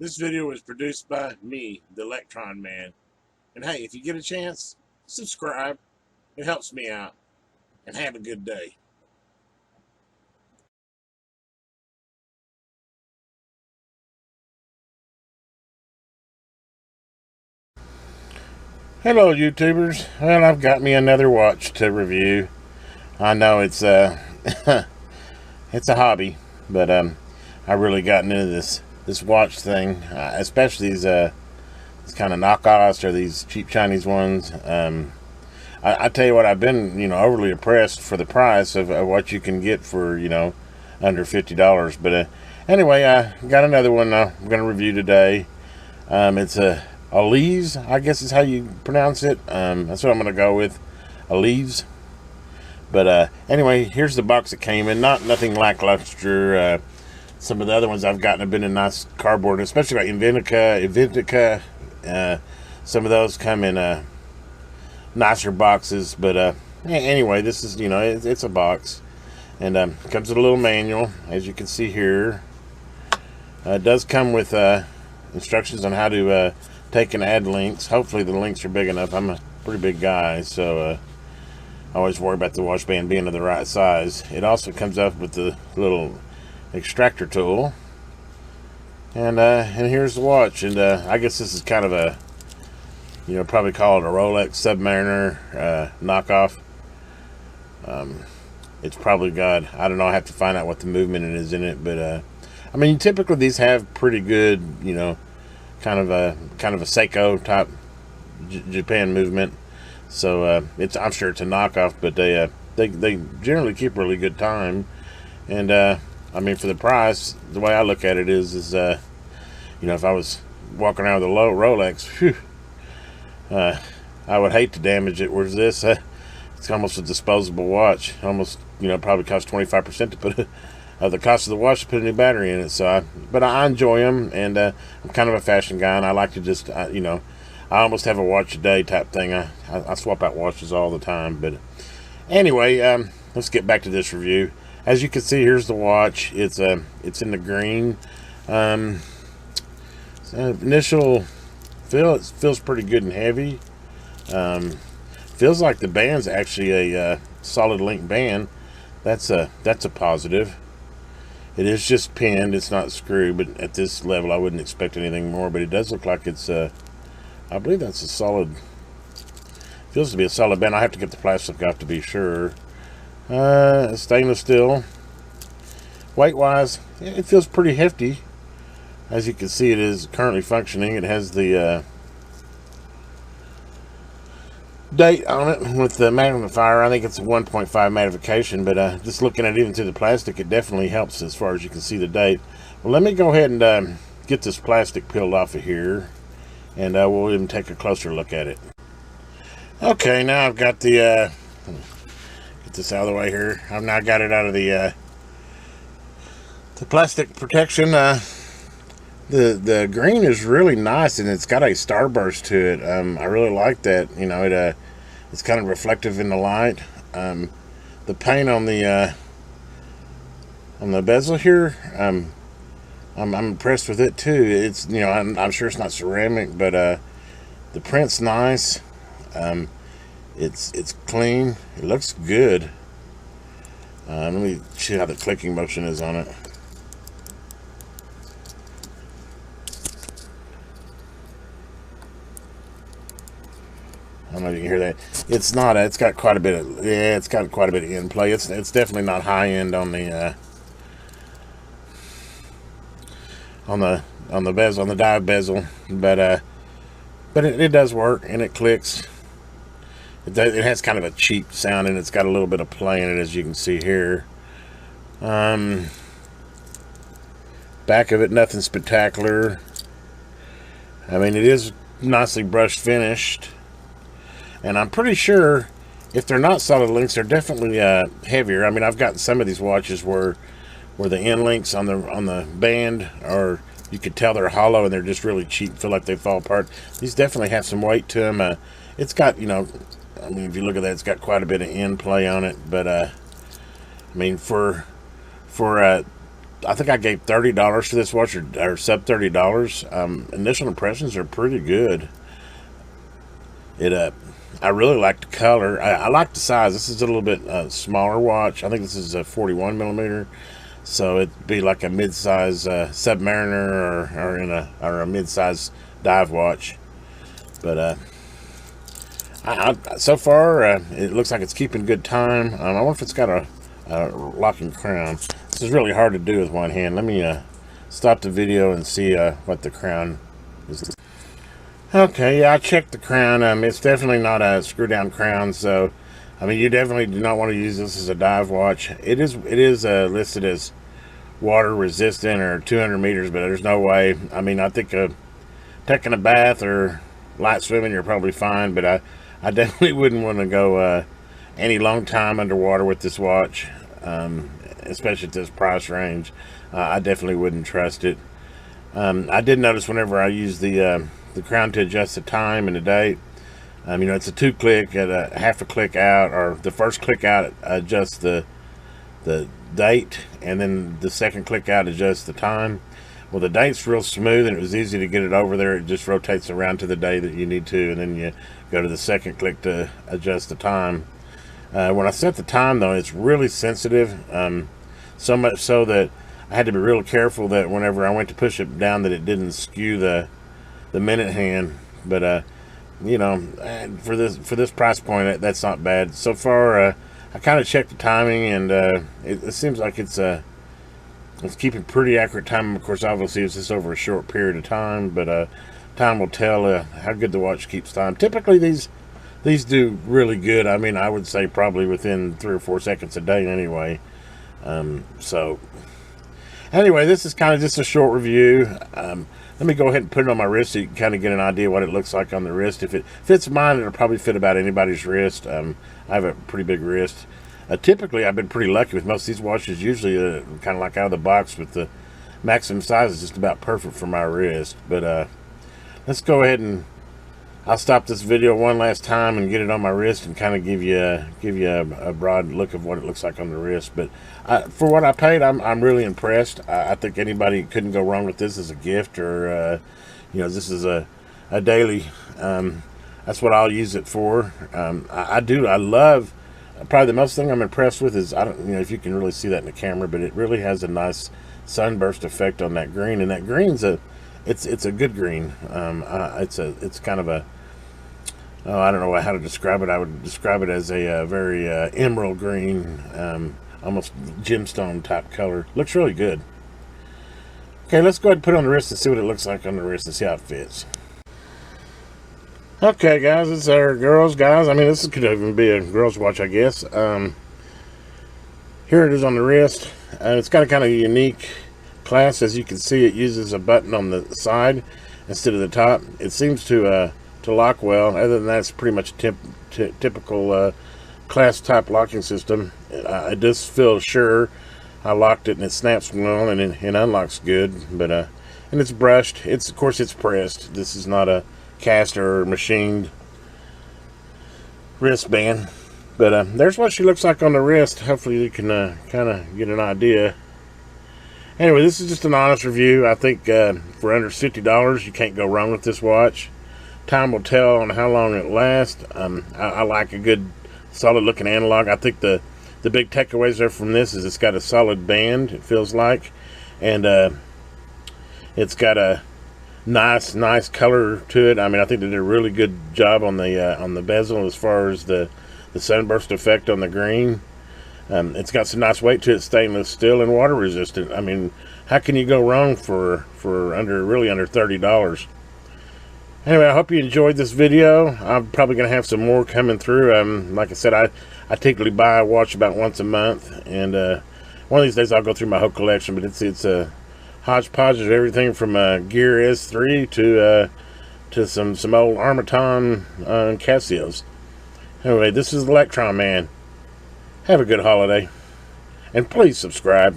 This video was produced by me, the Electron Man. And hey, if you get a chance, subscribe. It helps me out. And have a good day. Hello, YouTubers. Well, I've got me another watch to review. I know it's it's a hobby, but I really gotten into this watch thing, especially these kind of knockoffs or these cheap Chinese ones. I tell you what, I've been overly impressed for the price of what you can get for under $50. But anyway, I got another one I'm going to review today. It's a OLEVS, I guess is how you pronounce it. That's what I'm going to go with, OLEVS. But anyway, here's the box it came in. Nothing lackluster. Some of the other ones I've gotten have been in nice cardboard, especially like Inventica. Some of those come in nicer boxes. But anyway, this is it's a box, and comes with a little manual, as you can see here. It does come with instructions on how to take and add links. Hopefully the links are big enough. I'm a pretty big guy, so I always worry about the watch band being of the right size. It also comes up with the little extractor tool, and here's the watch. And I guess this is kind of a probably call it a Rolex Submariner knockoff. It's probably got, I don't know, I have to find out what the movement is in it, but I mean, typically these have pretty good kind of a Seiko type Japan movement. So I'm sure it's a knockoff, but they generally keep really good time. And I mean, for the price, the way I look at it is if I was walking around with a low Rolex, whew, I would hate to damage it. Whereas this, it's almost a disposable watch. Almost probably costs 25% to put the cost of the watch to put a new battery in it. So but I enjoy them, and I'm kind of a fashion guy, and I like to just I almost have a watch a day type thing. I swap out watches all the time. But anyway, let's get back to this review. As you can see, here's the watch. It's in the green. Initial feel, it feels pretty good and heavy. Feels like the band's actually a solid link band. That's a positive. It is just pinned, it's not screwed, but at this level I wouldn't expect anything more. But it does look like it's I believe that's a solid, feels to be a solid band. I have to get the plastic off to be sure. Stainless steel. Weight wise, it feels pretty hefty. As you can see, it is currently functioning. It has the date on it with the magnifier. I think it's a 1.5 magnification, but just looking at it even through the plastic, it definitely helps as far as you can see the date. Well, let me go ahead and get this plastic peeled off of here, and we'll even take a closer look at it. Okay, now I've got the get this out of the way here. I've now got it out of the plastic protection. The green is really nice, and it's got a starburst to it. I really like that. It's kind of reflective in the light. The paint on the bezel here, I'm impressed with it too. It's I'm sure it's not ceramic, but the print's nice. It's clean. It looks good. Let me see how the clicking motion is on it. I don't know if you can hear that. It's not. It's got quite a bit of. Yeah, it's got quite a bit of in play. It's definitely not high end on the bezel, on the dive bezel, but it does work, and it clicks. It has kind of a cheap sound, and it's got a little bit of play in it, as you can see here. Back of it, nothing spectacular. I mean, it is nicely brushed finished. And I'm pretty sure if they're not solid links, they're definitely heavier. I mean, I've gotten some of these watches where the end links on the band are, you could tell they're hollow and they're just really cheap, feel like they fall apart. These definitely have some weight to them. It's got, I mean, if you look at that, it's got quite a bit of end play on it. But I mean, for I think I gave $30 for this watch, or sub $30. Initial impressions are pretty good. I really like the color. I like the size. This is a little bit smaller watch. I think this is a 41 millimeter, so it'd be like a mid-size Submariner, or a mid-size dive watch. But so far it looks like it's keeping good time. I wonder if it's got a locking crown. This is really hard to do with one hand. Let me stop the video and see what the crown is. Okay, yeah, I checked the crown. It's definitely not a screw-down crown, so I mean, you definitely do not want to use this as a dive watch. It is listed as water resistant, or 200 meters, but there's no way. I mean, I think taking a bath or light swimming, you're probably fine, but I definitely wouldn't want to go any long time underwater with this watch, especially at this price range. I definitely wouldn't trust it. I did notice whenever I use the crown to adjust the time and the date, you know, it's a 2-click, at a half a click out, or the first click out adjusts the date, and then the second click out adjusts the time. Well, the date's real smooth, and it was easy to get it over there. It just rotates around to the day that you need to, and then you go to the second click to adjust the time. When I set the time, though, it's really sensitive, so much so that I had to be real careful that whenever I went to push it down, that it didn't skew the minute hand. But you know, for this price point, that's not bad so far. I kind of checked the timing, and it seems like it's keeping pretty accurate time. Of course, obviously it's just over a short period of time, but time will tell how good the watch keeps time. Typically these do really good. I mean, I would say probably within 3 or 4 seconds a day anyway. So anyway, this is kind of just a short review. Let me go ahead and put it on my wrist so you can kind of get an idea what it looks like on the wrist. If it fits mine, it'll probably fit about anybody's wrist. I have a pretty big wrist. Typically, I've been pretty lucky with most of these watches. Usually, kind of like out of the box with the maximum size is just about perfect for my wrist. But let's go ahead and I'll stop this video one last time and get it on my wrist and kind of give you a broad look of what it looks like on the wrist. But for what I paid, I'm really impressed. I think anybody couldn't go wrong with this as a gift, or you know, this is a daily. That's what I'll use it for. I love. Probably the most thing I'm impressed with is, I don't, you know, if you can really see that in the camera, but it really has a nice sunburst effect on that green, and that green's it's a good green. It's kind of a, oh, I don't know how to describe it. I would describe it as a very emerald green, almost gemstone type color. Looks really good. Okay, let's go ahead and put it on the wrist and see what it looks like on the wrist and see how it fits. Okay, guys, it's our girls, guys. I mean, this could even be a girls' watch, I guess. Here it is on the wrist. It's got a kind of unique class. As you can see, it uses a button on the side instead of the top. It seems to lock well. Other than that, it's pretty much a typical class type locking system. I just feel sure I locked it and it snaps well and it unlocks good. But and it's brushed. Of course, it's pressed. This is not a cast or machined wristband, but there's what she looks like on the wrist. Hopefully you can kind of get an idea. Anyway, this is just an honest review. I think for under $50 you can't go wrong with this watch. Time will tell on how long it lasts. I like a good solid looking analog. I think the big takeaways there from this is it's got a solid band, it feels like, and it's got a nice color to it. I mean, I think they did a really good job on the bezel as far as the sunburst effect on the green. It's got some nice weight to it, stainless steel and water resistant. I mean, how can you go wrong for really under $30? Anyway, I hope you enjoyed this video. I'm probably going to have some more coming through. Like I said, I typically buy a watch about once a month, and one of these days I'll go through my whole collection. But it's a hodgepodge of everything from Gear S3 to some old Armaton Casios. Anyway, this is Electron Man. Have a good holiday, and please subscribe.